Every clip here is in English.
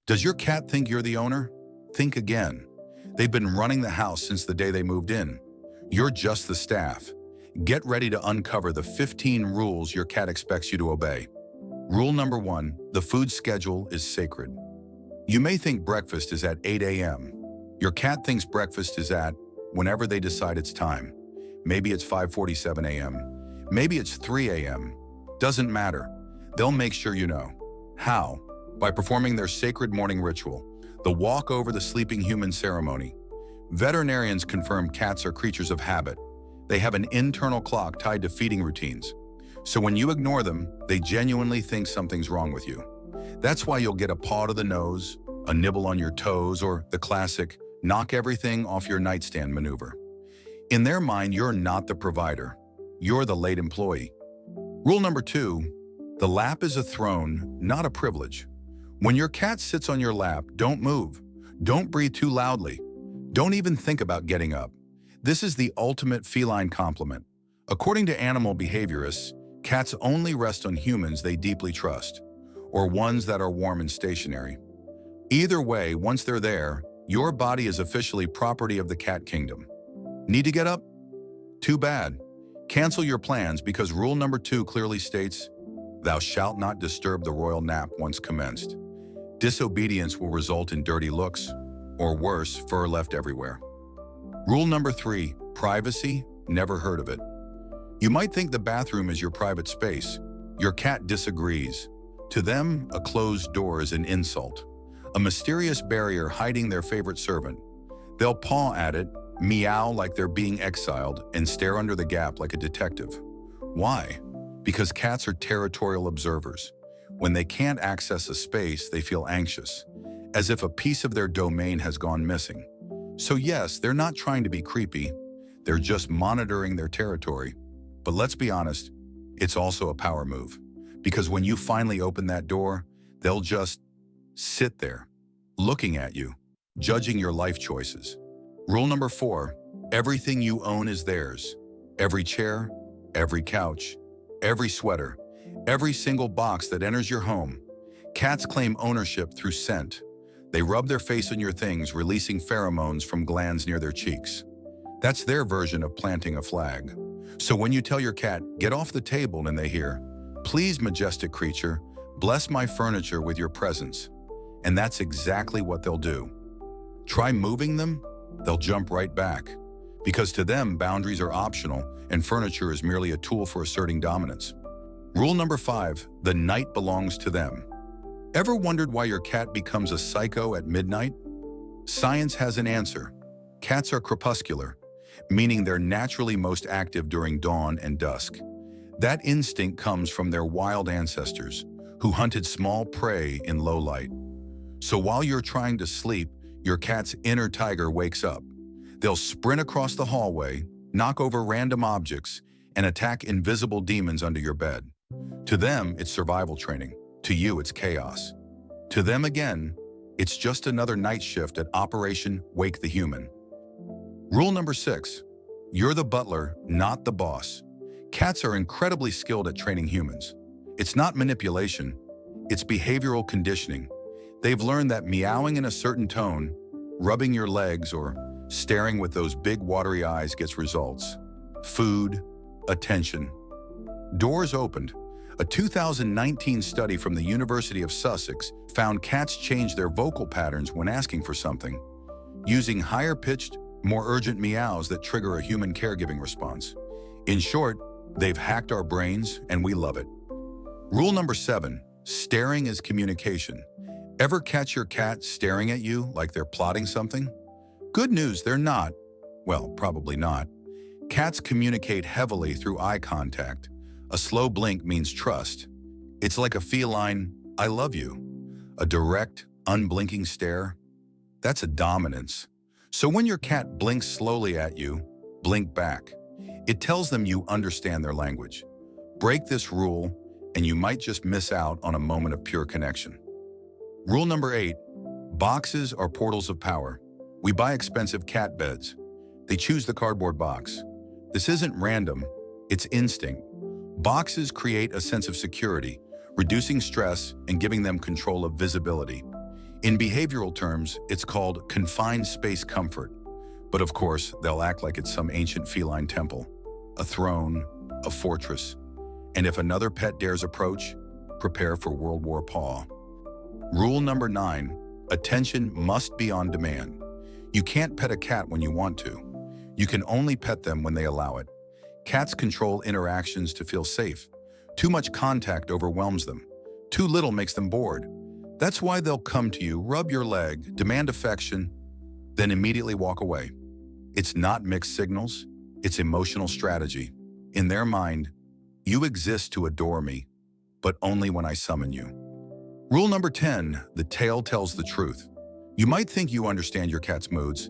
Does your cat think you're the owner? Think again. They've been running the house since the day they moved in. You're just the staff. Get ready to uncover the 15 rules your cat expects you to obey. Rule number 1, the food schedule is sacred. You may think breakfast is at 8 a.m. Your cat thinks breakfast is at whenever they decide it's time. Maybe it's 5:47 a.m. Maybe it's 3 a.m. Doesn't matter. They'll make sure you know. How? By performing their sacred morning ritual, the walk over the sleeping human ceremony. Veterinarians confirm cats are creatures of habit. They have an internal clock tied to feeding routines. So when you ignore them, they genuinely think something's wrong with you. That's why you'll get a paw to the nose, a nibble on your toes, or the classic knock everything off your nightstand maneuver. In their mind, you're not the provider. You're the late employee. Rule number 2, the lap is a throne, not a privilege. When your cat sits on your lap, don't move. Don't breathe too loudly. Don't even think about getting up. This is the ultimate feline compliment. According to animal behaviorists, cats only rest on humans they deeply trust, or ones that are warm and stationary. Either way, once they're there, your body is officially property of the cat kingdom. Need to get up? Too bad. Cancel your plans because rule number 2 clearly states, "Thou shalt not disturb the royal nap once commenced." Disobedience will result in dirty looks, or worse, fur left everywhere. Rule number 3, privacy, never heard of it. You might think the bathroom is your private space. Your cat disagrees. To them, a closed door is an insult, a mysterious barrier hiding their favorite servant. They'll paw at it, meow like they're being exiled, and stare under the gap like a detective. Why? Because cats are territorial observers. When they can't access a space, they feel anxious, as if a piece of their domain has gone missing. So yes, they're not trying to be creepy. They're just monitoring their territory. But let's be honest, it's also a power move. Because when you finally open that door, they'll just sit there, looking at you, judging your life choices. Rule number 4, everything you own is theirs. Every chair, every couch, every sweater, every single box that enters your home. Cats claim ownership through scent. They rub their face on your things, releasing pheromones from glands near their cheeks. That's their version of planting a flag. So when you tell your cat, "Get off the table," and they hear, "Please, majestic creature, bless my furniture with your presence." And that's exactly what they'll do. Try moving them, they'll jump right back. Because to them, boundaries are optional and furniture is merely a tool for asserting dominance. Rule number 5, the night belongs to them. Ever wondered why your cat becomes a psycho at midnight? Science has an answer. Cats are crepuscular, meaning they're naturally most active during dawn and dusk. That instinct comes from their wild ancestors, who hunted small prey in low light. So while you're trying to sleep, your cat's inner tiger wakes up. They'll sprint across the hallway, knock over random objects, and attack invisible demons under your bed. To them, it's survival training. To you, it's chaos. To them again, it's just another night shift at Operation Wake the Human. Rule number 6, you're the butler, not the boss. Cats are incredibly skilled at training humans. It's not manipulation, it's behavioral conditioning. They've learned that meowing in a certain tone, rubbing your legs, or staring with those big watery eyes gets results. Food, attention. Doors opened. A 2019 study from the University of Sussex found cats change their vocal patterns when asking for something, using higher-pitched, more urgent meows that trigger a human caregiving response. In short, they've hacked our brains, and we love it. Rule number 7, staring is communication. Ever catch your cat staring at you like they're plotting something? Good news, they're not. Well, probably not. Cats communicate heavily through eye contact. A slow blink means trust. It's like a feline, "I love you." A direct, unblinking stare, that's a dominance. So when your cat blinks slowly at you, blink back. It tells them you understand their language. Break this rule, and you might just miss out on a moment of pure connection. Rule number 8, boxes are portals of power. We buy expensive cat beds. They choose the cardboard box. This isn't random, it's instinct. Boxes create a sense of security, reducing stress and giving them control of visibility. In behavioral terms, it's called confined space comfort. But of course, they'll act like it's some ancient feline temple, a throne, a fortress. And if another pet dares approach, prepare for World War Paw. Rule number 9, attention must be on demand. You can't pet a cat when you want to. You can only pet them when they allow it. Cats control interactions to feel safe. Too much contact overwhelms them. Too little makes them bored. That's why they'll come to you, rub your leg, demand affection, then immediately walk away. It's not mixed signals, it's emotional strategy. In their mind, you exist to adore me, but only when I summon you. Rule number 10, the tail tells the truth. You might think you understand your cat's moods,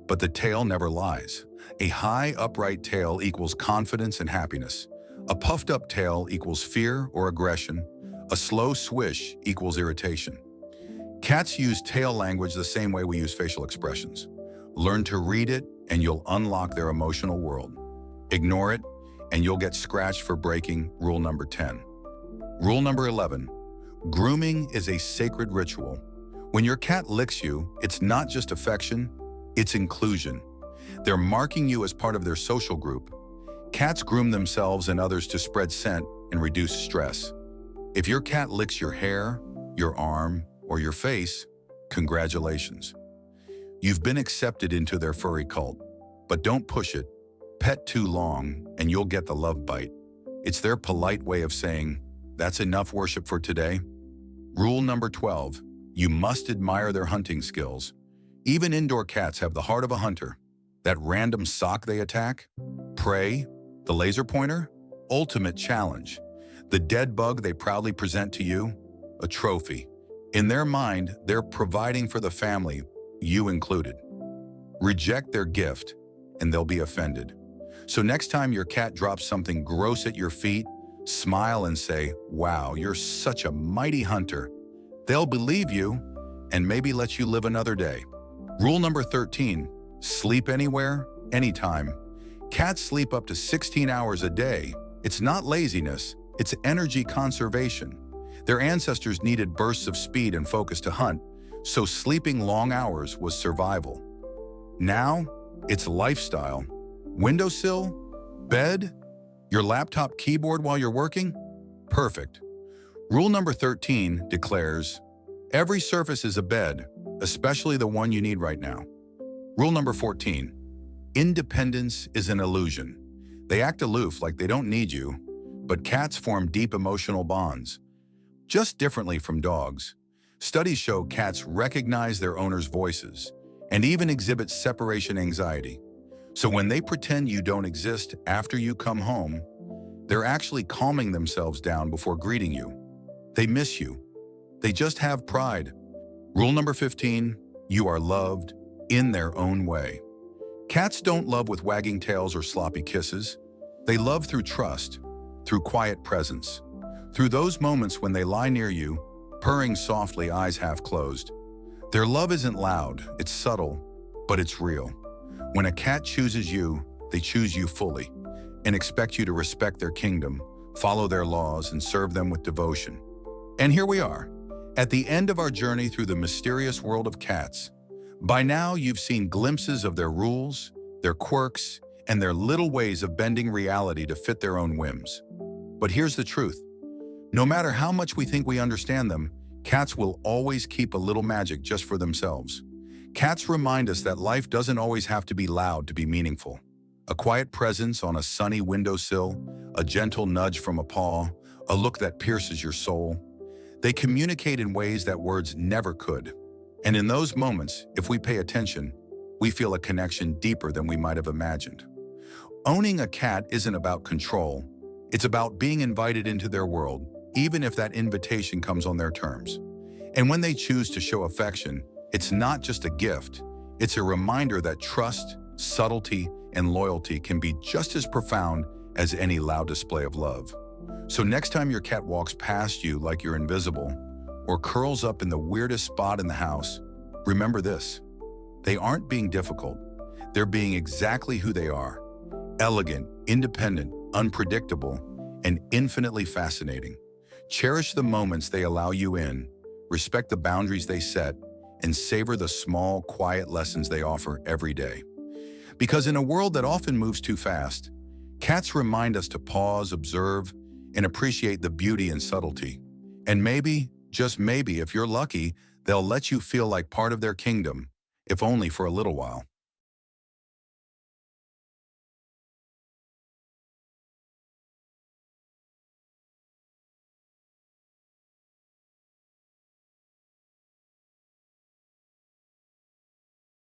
but the tail never lies. A high, upright tail equals confidence and happiness. A puffed up tail equals fear or aggression. A slow swish equals irritation. Cats use tail language the same way we use facial expressions. Learn to read it and you'll unlock their emotional world. Ignore it and you'll get scratched for breaking rule number 10. Rule number 11, grooming is a sacred ritual. When your cat licks you, it's not just affection, it's inclusion. They're marking you as part of their social group. Cats groom themselves and others to spread scent and reduce stress. If your cat licks your hair, your arm, or your face, congratulations. You've been accepted into their furry cult, but don't push it. Pet too long and you'll get the love bite. It's their polite way of saying, that's enough worship for today. Rule number 12, you must admire their hunting skills. Even indoor cats have the heart of a hunter. That random sock they attack, prey, the laser pointer, ultimate challenge. The dead bug they proudly present to you, a trophy. In their mind, they're providing for the family, you included. Reject their gift, and they'll be offended. So next time your cat drops something gross at your feet, smile and say, wow, you're such a mighty hunter. They'll believe you, and maybe let you live another day. Rule number 13, sleep anywhere, anytime. Cats sleep up to 16 hours a day. It's not laziness, it's energy conservation. Their ancestors needed bursts of speed and focus to hunt, so sleeping long hours was survival. Now, it's lifestyle. Windowsill? Bed? Your laptop keyboard while you're working? Perfect. Rule number 13 declares, every surface is a bed, especially the one you need right now. Rule number 14, independence is an illusion. They act aloof like they don't need you, but cats form deep emotional bonds, just differently from dogs. Studies show cats recognize their owners' voices and even exhibit separation anxiety. So when they pretend you don't exist after you come home, they're actually calming themselves down before greeting you. They miss you. They just have pride. Rule number 15, you are loved in their own way. Cats don't love with wagging tails or sloppy kisses. They love through trust, through quiet presence, through those moments when they lie near you, purring softly, eyes half closed. Their love isn't loud, it's subtle, but it's real. When a cat chooses you, they choose you fully and expect you to respect their kingdom, follow their laws, and serve them with devotion. And here we are, at the end of our journey through the mysterious world of cats. By now, you've seen glimpses of their rules, their quirks, and their little ways of bending reality to fit their own whims. But here's the truth. No matter how much we think we understand them, cats will always keep a little magic just for themselves. Cats remind us that life doesn't always have to be loud to be meaningful. A quiet presence on a sunny windowsill, a gentle nudge from a paw, a look that pierces your soul. They communicate in ways that words never could. And in those moments, if we pay attention, we feel a connection deeper than we might have imagined. Owning a cat isn't about control. It's about being invited into their world, even if that invitation comes on their terms. And when they choose to show affection, it's not just a gift. It's a reminder that trust, subtlety, and loyalty can be just as profound as any loud display of love. So next time your cat walks past you like you're invisible, or curls up in the weirdest spot in the house, remember this. They aren't being difficult. They're being exactly who they are. Elegant, independent, unpredictable, and infinitely fascinating. Cherish the moments they allow you in, respect the boundaries they set, and savor the small, quiet lessons they offer every day. Because in a world that often moves too fast, cats remind us to pause, observe, and appreciate the beauty and subtlety. And maybe, just maybe, if you're lucky, they'll let you feel like part of their kingdom, if only for a little while.